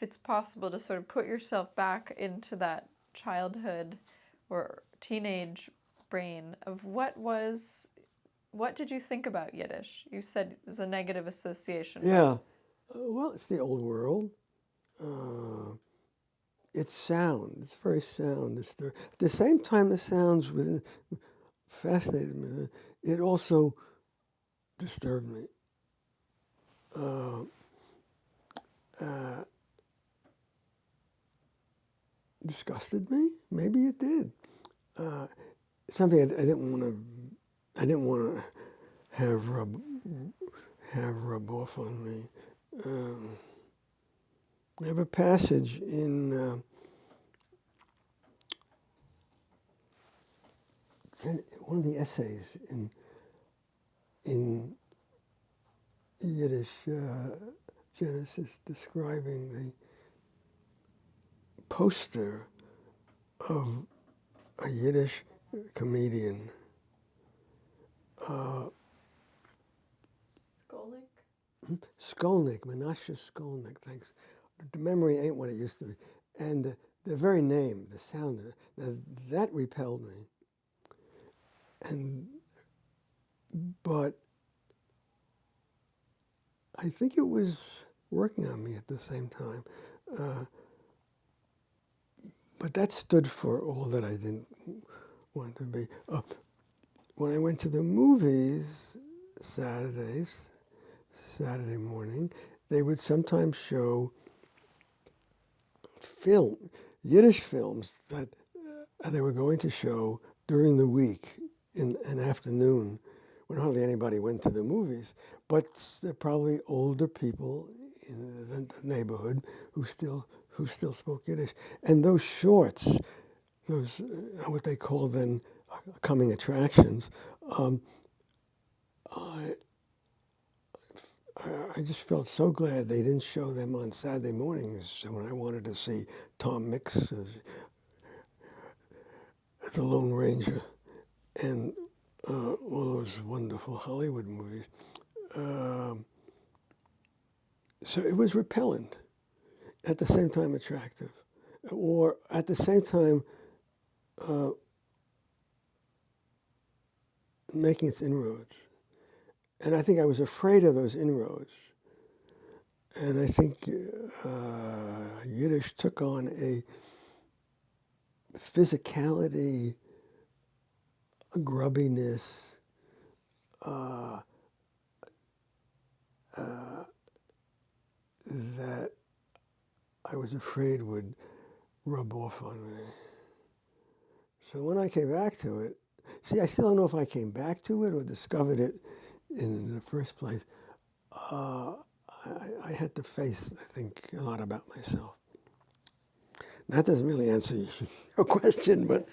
it's possible to sort of put yourself back into that childhood or teenage brain of what did you think about Yiddish? You said it was a negative association. Yeah. Well, it's the old world. It's sound. It's very sound. At the same time, the sounds fascinated me. It also disturbed me. Disgusted me? Maybe it did. Something I didn't want to. I didn't want to have rub off on me. I have a passage in one of the essays in Yiddish Genesis describing the poster of a Yiddish comedian. Skolnick, Menashe Skolnick, thanks. The memory ain't what it used to be. And the very name, the sound, that repelled me. But I think it was working on me at the same time. But that stood for all that I didn't want to be. When I went to the movies Saturday morning, they would sometimes show Yiddish films that they were going to show during the week in an afternoon when hardly anybody went to the movies. But there are probably older people in the neighborhood who still spoke Yiddish. And those shorts, those what they call then coming attractions, I just felt so glad they didn't show them on Saturday mornings when I wanted to see Tom Mix as the Lone Ranger and all those wonderful Hollywood movies. So it was repellent, at the same time attractive, or at the same time making its inroads. And I think I was afraid of those inroads. And I think Yiddish took on a physicality, a grubbiness, that I was afraid would rub off on me. So when I came back to it, I still don't know if I came back to it or discovered it in the first place. I had to face, I think, a lot about myself. That doesn't really answer your question, but